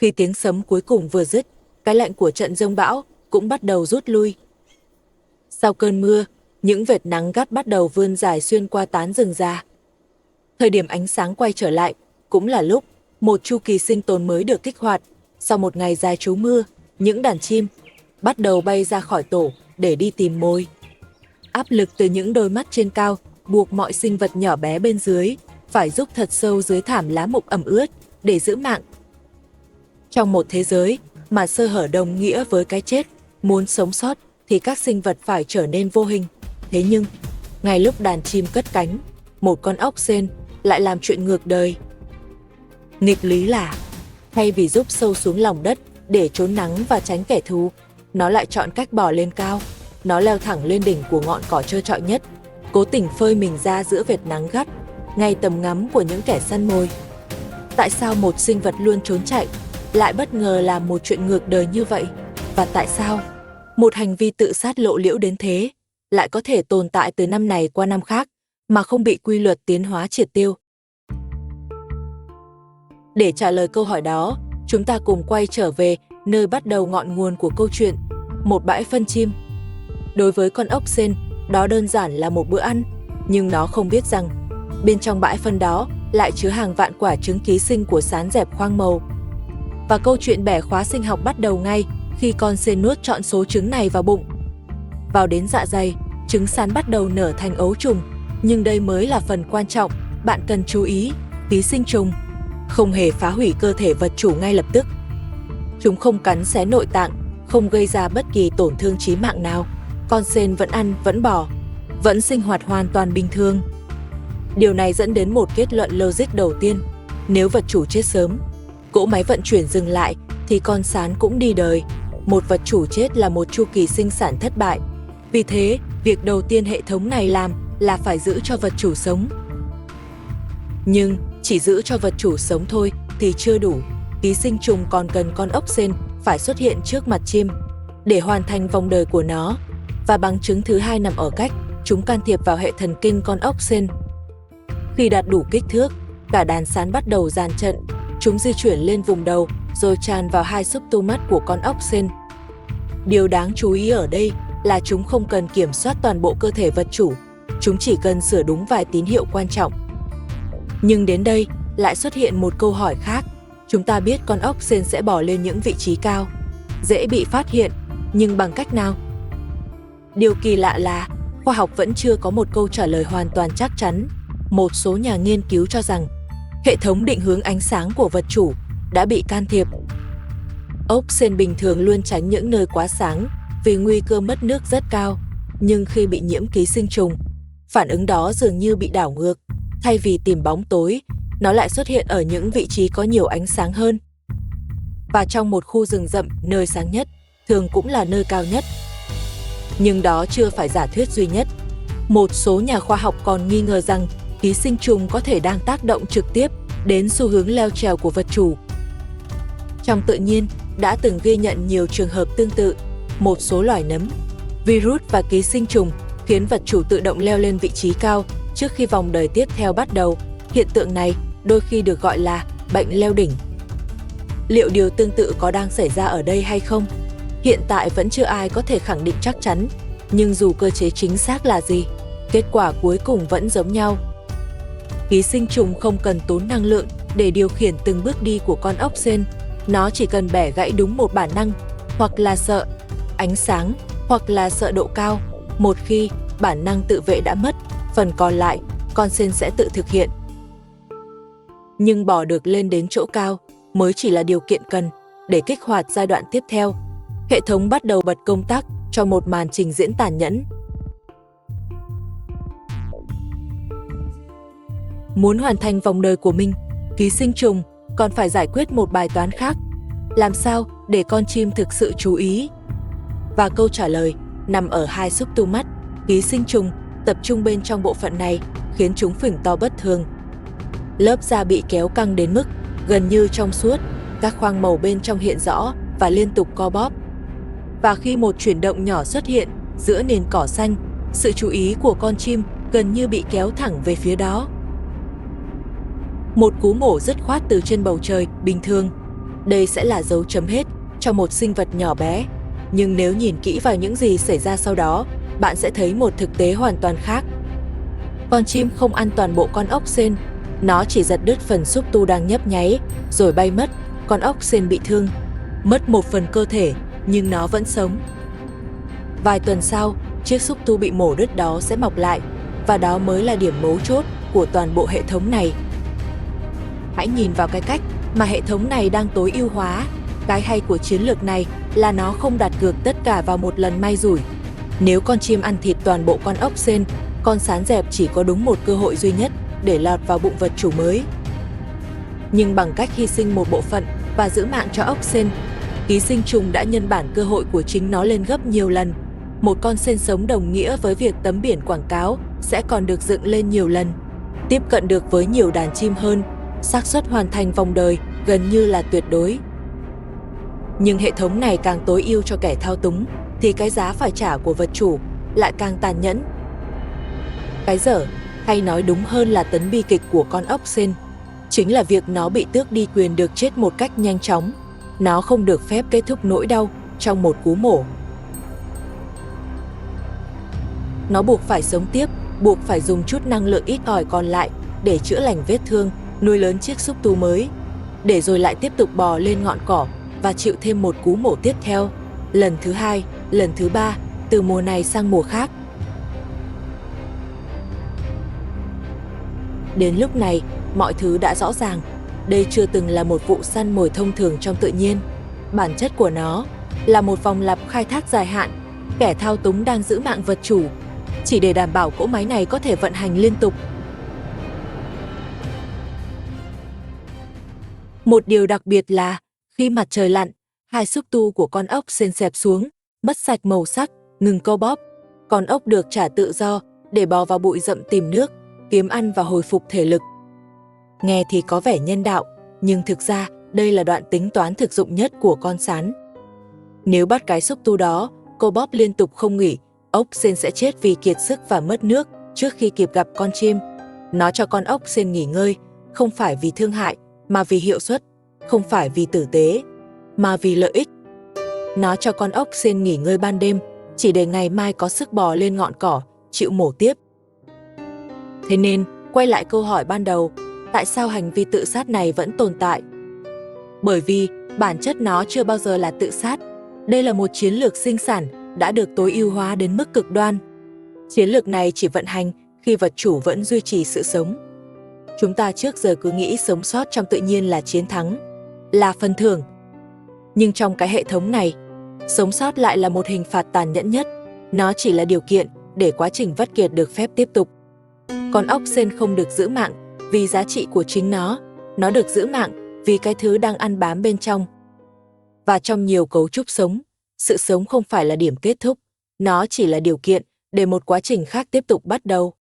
Khi tiếng sấm cuối cùng vừa dứt, cái lạnh của trận giông bão cũng bắt đầu rút lui. Sau cơn mưa, những vệt nắng gắt bắt đầu vươn dài xuyên qua tán rừng già. Thời điểm ánh sáng quay trở lại, cũng là lúc một chu kỳ sinh tồn mới được kích hoạt. Sau một ngày dài trú mưa, những đàn chim bắt đầu bay ra khỏi tổ để đi tìm mồi. Áp lực từ những đôi mắt trên cao buộc mọi sinh vật nhỏ bé bên dưới phải rúc thật sâu dưới thảm lá mục ẩm ướt để giữ mạng. Trong một thế giới mà sơ hở đồng nghĩa với cái chết, muốn sống sót thì các sinh vật phải trở nên vô hình. Thế nhưng, ngay lúc đàn chim cất cánh, một con ốc sên lại làm chuyện ngược đời. Nghịch lý là, thay vì rúc sâu xuống lòng đất để trốn nắng và tránh kẻ thù, nó lại chọn cách bò lên cao. Nó leo thẳng lên đỉnh của ngọn cỏ trơ trọi nhất, cố tình phơi mình ra giữa vệt nắng gắt, ngay tầm ngắm của những kẻ săn mồi. Tại sao một sinh vật luôn trốn chạy lại bất ngờ làm một chuyện ngược đời như vậy? Và tại sao một hành vi tự sát lộ liễu đến thế lại có thể tồn tại từ năm này qua năm khác mà không bị quy luật tiến hóa triệt tiêu? Để trả lời câu hỏi đó, chúng ta cùng quay trở về nơi bắt đầu ngọn nguồn của câu chuyện, một bãi phân chim. Đối với con ốc sên, đó đơn giản là một bữa ăn, nhưng nó không biết rằng bên trong bãi phân đó lại chứa hàng vạn quả trứng ký sinh của sán dẹp khoang màu. Và câu chuyện bẻ khóa sinh học bắt đầu ngay khi con sên nuốt trọn số trứng này vào bụng. Vào đến dạ dày, trứng sán bắt đầu nở thành ấu trùng, nhưng đây mới là phần quan trọng, bạn cần chú ý, ký sinh trùng không hề phá hủy cơ thể vật chủ ngay lập tức. Chúng không cắn xé nội tạng, không gây ra bất kỳ tổn thương chí mạng nào. Con sên vẫn ăn, vẫn bò, vẫn sinh hoạt hoàn toàn bình thường. Điều này dẫn đến một kết luận logic đầu tiên. Nếu vật chủ chết sớm, cỗ máy vận chuyển dừng lại, thì con sán cũng đi đời. Một vật chủ chết là một chu kỳ sinh sản thất bại. Vì thế, việc đầu tiên hệ thống này làm là phải giữ cho vật chủ sống. Nhưng, chỉ giữ cho vật chủ sống thôi thì chưa đủ. Ký sinh trùng còn cần con ốc sên phải xuất hiện trước mặt chim để hoàn thành vòng đời của nó. Và bằng chứng thứ hai nằm ở cách chúng can thiệp vào hệ thần kinh con ốc sên. Khi đạt đủ kích thước, cả đàn sán bắt đầu dàn trận. Chúng di chuyển lên vùng đầu rồi tràn vào hai xúc tu mắt của con ốc sên. Điều đáng chú ý ở đây là chúng không cần kiểm soát toàn bộ cơ thể vật chủ, chúng chỉ cần sửa đúng vài tín hiệu quan trọng. Nhưng đến đây lại xuất hiện một câu hỏi khác. Chúng ta biết con ốc sên sẽ bò lên những vị trí cao, dễ bị phát hiện, nhưng bằng cách nào? Điều kỳ lạ là khoa học vẫn chưa có một câu trả lời hoàn toàn chắc chắn. Một số nhà nghiên cứu cho rằng hệ thống định hướng ánh sáng của vật chủ đã bị can thiệp. Ốc sên bình thường luôn tránh những nơi quá sáng vì nguy cơ mất nước rất cao, nhưng khi bị nhiễm ký sinh trùng, phản ứng đó dường như bị đảo ngược. Thay vì tìm bóng tối, nó lại xuất hiện ở những vị trí có nhiều ánh sáng hơn. Và trong một khu rừng rậm, nơi sáng nhất thường cũng là nơi cao nhất. Nhưng đó chưa phải giả thuyết duy nhất. Một số nhà khoa học còn nghi ngờ rằng ký sinh trùng có thể đang tác động trực tiếp đến xu hướng leo trèo của vật chủ. Trong tự nhiên, đã từng ghi nhận nhiều trường hợp tương tự. Một số loài nấm, virus và ký sinh trùng khiến vật chủ tự động leo lên vị trí cao trước khi vòng đời tiếp theo bắt đầu. Hiện tượng này đôi khi được gọi là bệnh leo đỉnh. Liệu điều tương tự có đang xảy ra ở đây hay không? Hiện tại vẫn chưa ai có thể khẳng định chắc chắn, nhưng dù cơ chế chính xác là gì, kết quả cuối cùng vẫn giống nhau. Ký sinh trùng không cần tốn năng lượng để điều khiển từng bước đi của con ốc sên. Nó chỉ cần bẻ gãy đúng một bản năng, hoặc là sợ ánh sáng, hoặc là sợ độ cao. Một khi bản năng tự vệ đã mất, phần còn lại, con sên sẽ tự thực hiện. Nhưng bò được lên đến chỗ cao mới chỉ là điều kiện cần để kích hoạt giai đoạn tiếp theo. Hệ thống bắt đầu bật công tắc cho một màn trình diễn tàn nhẫn. Muốn hoàn thành vòng đời của mình, ký sinh trùng còn phải giải quyết một bài toán khác. Làm sao để con chim thực sự chú ý? Và câu trả lời nằm ở hai xúc tu mắt. Ký sinh trùng tập trung bên trong bộ phận này khiến chúng phình to bất thường. Lớp da bị kéo căng đến mức gần như trong suốt, các khoang màu bên trong hiện rõ và liên tục co bóp. Và khi một chuyển động nhỏ xuất hiện giữa nền cỏ xanh, sự chú ý của con chim gần như bị kéo thẳng về phía đó. Một cú mổ dứt khoát từ trên bầu trời bình thường, đây sẽ là dấu chấm hết cho một sinh vật nhỏ bé. Nhưng nếu nhìn kỹ vào những gì xảy ra sau đó, bạn sẽ thấy một thực tế hoàn toàn khác. Con chim không ăn toàn bộ con ốc sên, nó chỉ giật đứt phần xúc tu đang nhấp nháy, rồi bay mất. Con ốc sên bị thương, mất một phần cơ thể, nhưng nó vẫn sống. Vài tuần sau, chiếc xúc tu bị mổ đứt đó sẽ mọc lại, và đó mới là điểm mấu chốt của toàn bộ hệ thống này. Hãy nhìn vào cái cách mà hệ thống này đang tối ưu hóa. Cái hay của chiến lược này là nó không đặt cược tất cả vào một lần may rủi. Nếu con chim ăn thịt toàn bộ con ốc sên, con sán dẹp chỉ có đúng một cơ hội duy nhất để lọt vào bụng vật chủ mới. Nhưng bằng cách hy sinh một bộ phận và giữ mạng cho ốc sên, ký sinh trùng đã nhân bản cơ hội của chính nó lên gấp nhiều lần. Một con sên sống đồng nghĩa với việc tấm biển quảng cáo sẽ còn được dựng lên nhiều lần, tiếp cận được với nhiều đàn chim hơn, xác suất hoàn thành vòng đời gần như là tuyệt đối. Nhưng hệ thống này càng tối ưu cho kẻ thao túng, thì cái giá phải trả của vật chủ lại càng tàn nhẫn. Cái dở, hay nói đúng hơn là tấn bi kịch của con ốc sên, chính là việc nó bị tước đi quyền được chết một cách nhanh chóng. Nó không được phép kết thúc nỗi đau trong một cú mổ. Nó buộc phải sống tiếp, buộc phải dùng chút năng lượng ít ỏi còn lại để chữa lành vết thương, nuôi lớn chiếc xúc tu mới, để rồi lại tiếp tục bò lên ngọn cỏ và chịu thêm một cú mổ tiếp theo, lần thứ hai, lần thứ ba, từ mùa này sang mùa khác. Đến lúc này, mọi thứ đã rõ ràng. Đây chưa từng là một vụ săn mồi thông thường trong tự nhiên. Bản chất của nó là một vòng lặp khai thác dài hạn. Kẻ thao túng đang giữ mạng vật chủ, chỉ để đảm bảo cỗ máy này có thể vận hành liên tục. Một điều đặc biệt là, khi mặt trời lặn, hai xúc tu của con ốc sên xẹp xuống, mất sạch màu sắc, ngừng co bóp. Con ốc được trả tự do để bò vào bụi rậm tìm nước, kiếm ăn và hồi phục thể lực. Nghe thì có vẻ nhân đạo, nhưng thực ra đây là đoạn tính toán thực dụng nhất của con sán. Nếu bắt cái xúc tu đó, co bóp liên tục không nghỉ, ốc sên sẽ chết vì kiệt sức và mất nước trước khi kịp gặp con chim. Nó cho con ốc sên nghỉ ngơi, không phải vì thương hại, mà vì hiệu suất, không phải vì tử tế, mà vì lợi ích. Nó cho con ốc sên nghỉ ngơi ban đêm, chỉ để ngày mai có sức bò lên ngọn cỏ, chịu mổ tiếp. Thế nên, quay lại câu hỏi ban đầu, tại sao hành vi tự sát này vẫn tồn tại? Bởi vì, bản chất nó chưa bao giờ là tự sát. Đây là một chiến lược sinh sản đã được tối ưu hóa đến mức cực đoan. Chiến lược này chỉ vận hành khi vật chủ vẫn duy trì sự sống. Chúng ta trước giờ cứ nghĩ sống sót trong tự nhiên là chiến thắng, là phần thưởng. Nhưng trong cái hệ thống này, sống sót lại là một hình phạt tàn nhẫn nhất. Nó chỉ là điều kiện để quá trình vắt kiệt được phép tiếp tục. Con ốc sên không được giữ mạng vì giá trị của chính nó được giữ mạng vì cái thứ đang ăn bám bên trong. Và trong nhiều cấu trúc sống, sự sống không phải là điểm kết thúc, nó chỉ là điều kiện để một quá trình khác tiếp tục bắt đầu.